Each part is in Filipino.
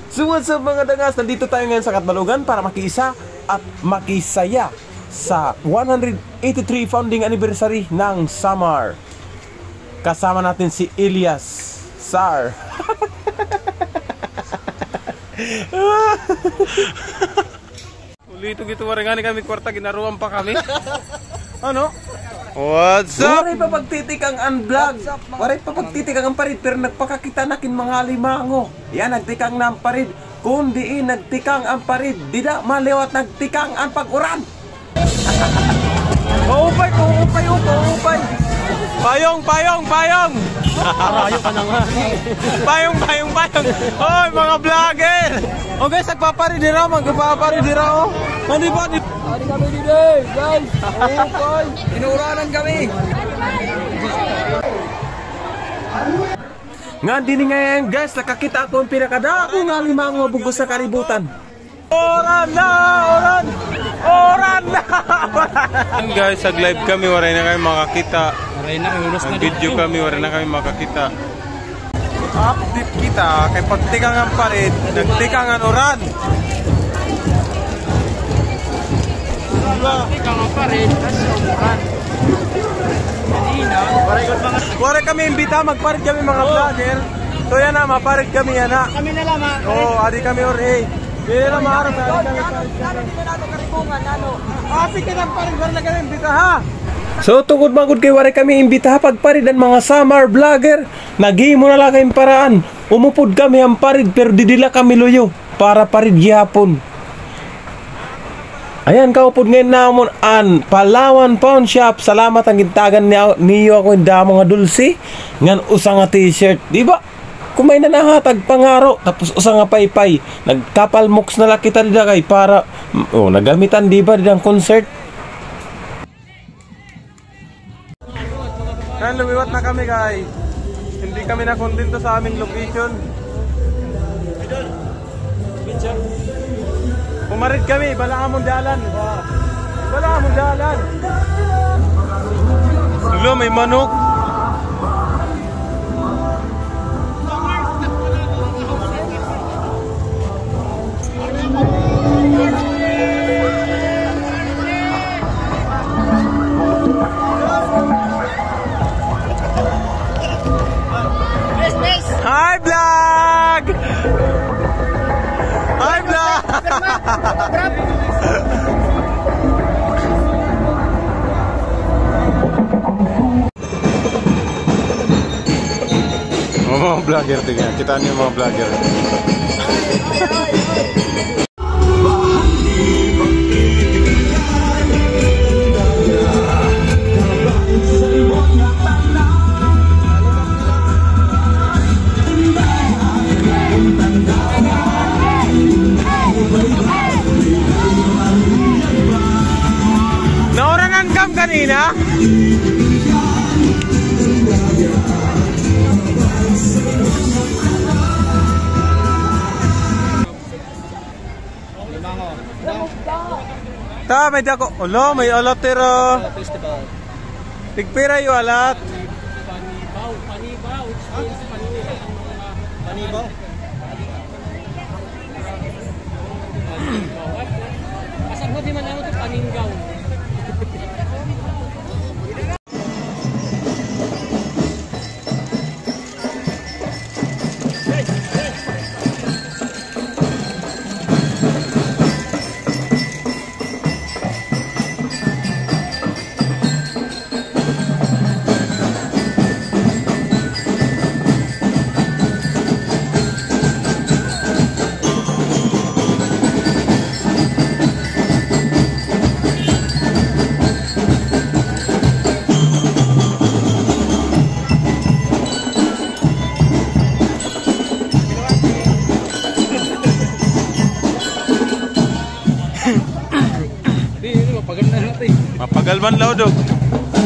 So what's up mga dangas, nandito tayo ngayon sa Katbalogan para makiisa at makisaya sa 183 founding anniversary ng Samar. Kasama natin si Elias Sar. Ulito gitu warengani kami kwarta ginaruan pa kami. Ano? What's up? Waray pa pagtitikang unvlog. Waray pa pagtitikang ang parid pero nagpakakita nakin mga limango. Yan nagtikang na ang parid. Kung diin nagtikang ang parid, dida malewat nagtikang ang pag-uran. Paupay. Payong. Arayo ka na nga. Payong. Oy, mga vlogger. O guys, nagpaparidira, magpaparidira oh. Hindi ba? Ari kami dito, guys. Okay. Inuuranan kami. Nga din ngayon guys, nakakita ako ang pinakadako nga limango bugos sa kaributan. Oran na! Guys, nag-live kami, waray na kami makakita. Nag-video kami, waray na kami makakita. Update kita, kay pagtikang ang parid, nagtikang ang oran. Tikang ang parid, kasi umuran. Kanina, Waray kami imbita, magparid kami mga vlogger. So yan na, maparid kami yan na. kami na lang, ha? Oo, adi kami or eh. Hindi na maharap na adi kami. Sige lang parid, waray na kami imbita ha. So tungod magod kay waray kami imbita pagparid ang mga Samar vlogger. Naghimo na lang kayong paraan. Umupod kami ang parid pero didila kami loyo para parid gihapon. Ayan, kaupod ngayon namon an Palawan Pawn Shop. Salamat ang gintagan niyo ako yung damo nga dulce. Ngan usang nga t-shirt, di ba? Kumay na nahatag pangaro, tapos usang nga paypay. Nagkapalmoks na lang kita dida kay para nagamitan di ba didang concert. Kan lumiwat na kami guys. Hindi kami na kontento sa aming location. Pumarid kami, bala among dalan. Lulo, may manok. Hi vlog! Mga vlogger tingnan, kita niyo mga vlogger. Naurangan kam kanina? Ta, may dako. Olo, may alat tira. Tigpira yung alat. Panibaw. Asal mo di man ako ito paninggaw.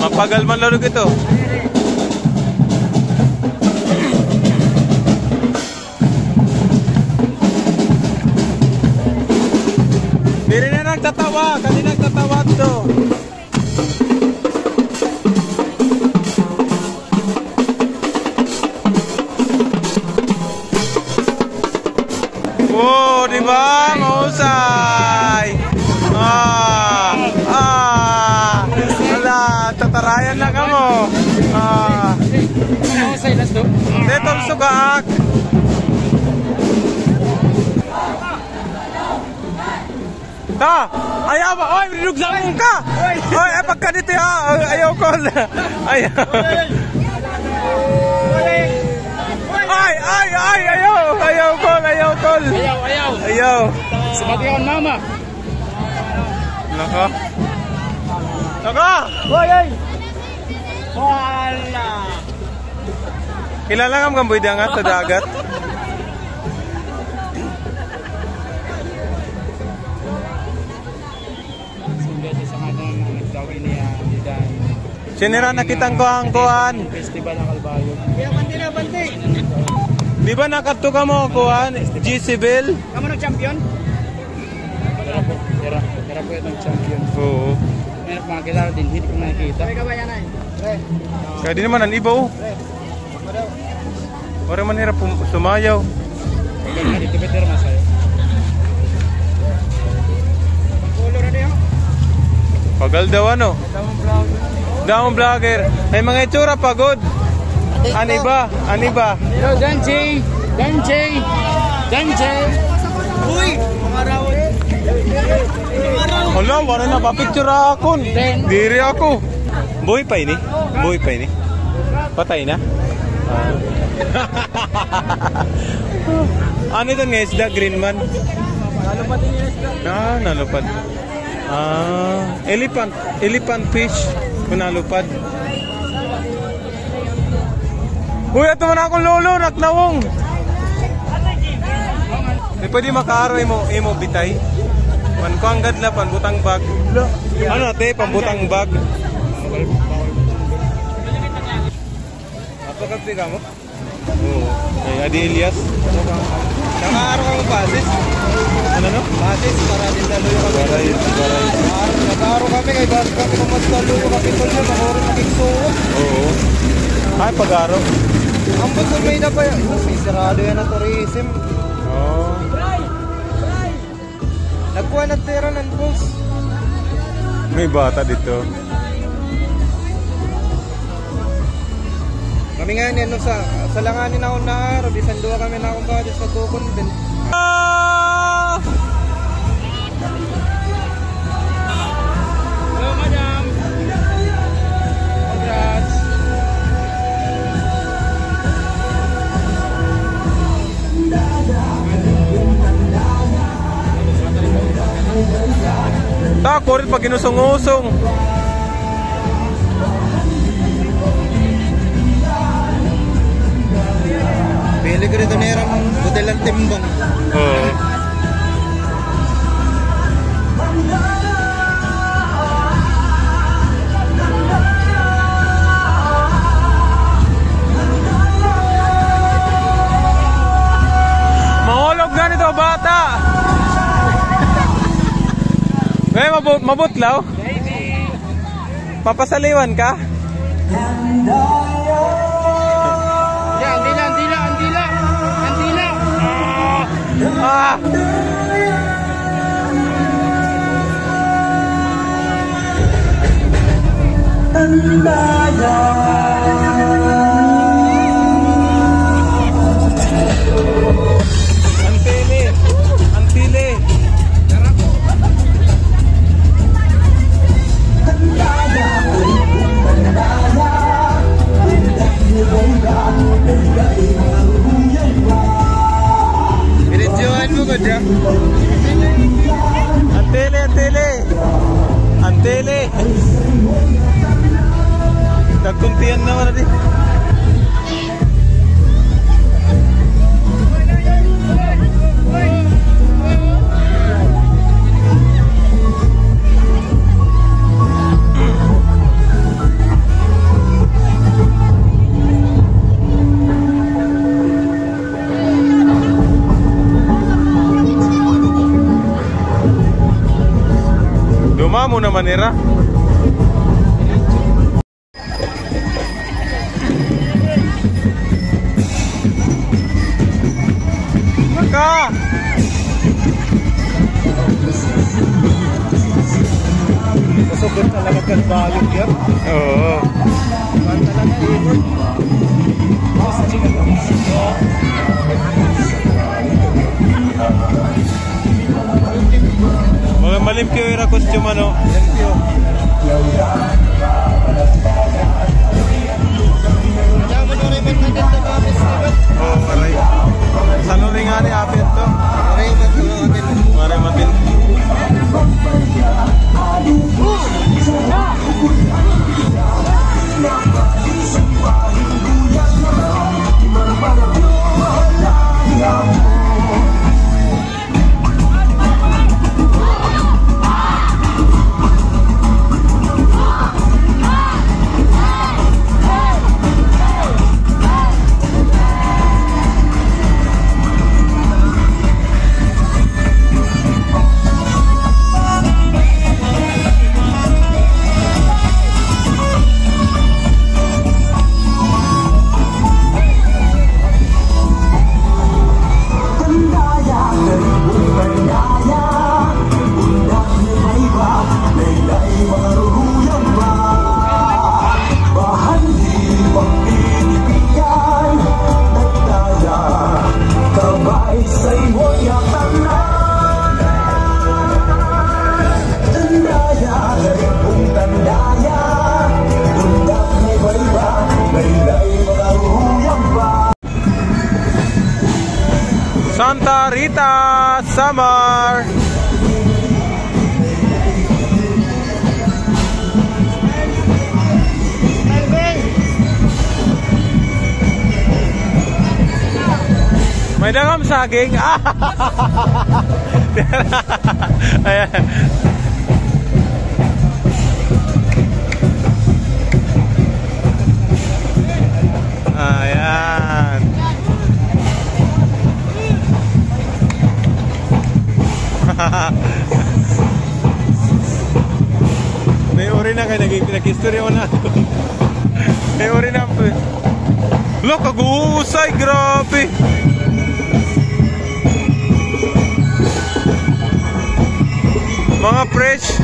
Mapagalman laudog ito. Diri na nagtatawa, kanina nagtatawa to. Oh, di ba? Mahusay. Wala, tatarayan na ka mo. Mahusay na ito. Detol sugaak. Ta, ayaw ba? Oy, rinugsamong ka. Oy, pagka dito ha. Ayaw ko. Ayaw. Ayaw kol. Ayaw. Sumatiyon mama. Naka. Hoy. Wala. Kilala nga mga buidangat sa dagat. Sinira nakitang ko ang kuhan. Festival ng Kalbayog. Kaya banti. Di ba nakatuka mo kuhan? GC Bill? Kamu nag-champion? Tira po yung champion. Oo. Meron mga kilala din, hindi ko nakikita. Kaya kabayan ay. Kaya di naman ang ibaw. Parang man hirap sumayaw. Dito ba tira masayo? Pagkulo na niyo? Pagal daw ano? Damong vlogger. May mga itsura pagod. Ani ba? Yo, Danjay. Uy, mga rawon. Wala, wala na pa-picture ako. Diri ako. Buhay pa ini? Patay na? Ano ito nga isda? Green man? Nalupad din yung isda. Nalupad. Elephant fish. Nalupad. Uy, ito mo na akong lolo, naknawong. Di pwede makaaro imo bitay. Pankuanggad na, pambutang bag. Ano ate, pambutang bag. Apakagti ka mo? Oo. Ay, Adi Elias. Nakaaro ka mo basis? Ano no? Basis, para din daluyo kami. Baray. Nakaaro kami, kay basis kami kung mas daluyo kami tulyo, makuro nakiksuot. Oo. Ay, pag-aro. Ang baso may na pa yun. May sarado yan na tourism. Oo. Nagkuha ng tira ng bus. May bata dito. Kami nga yan, sa langanin ako na araw, di sandua kami na akong bata sa tukon din. Hello, madam. Congrats. Tako rin pag inusong-usong. Pili ko rito nera mong budel ang timbang. Oo. Mahulog na nito bata. May mabutlaw? Papasaliwan ka? Andila. Ah! Antile. Binidyohan mo ko dyan. Antile. Nagkuntiyan naman natin. Dumamo naman nira. Maka Masugod talaga kalbayog yan. Oo. Man talaga effort. Mga malimpyo yung costume ano. Thank you. Kaya mo doon rin na dito ba festival? Oo, maray. Sa luring nga ni Apit to. Maray matin. Santa Rita Summer. May dagam saging. Ayan. Ayan. May uri na kayo nag-history mo na. May uri na po. Look, kag-uusay, grabe. Mga fresh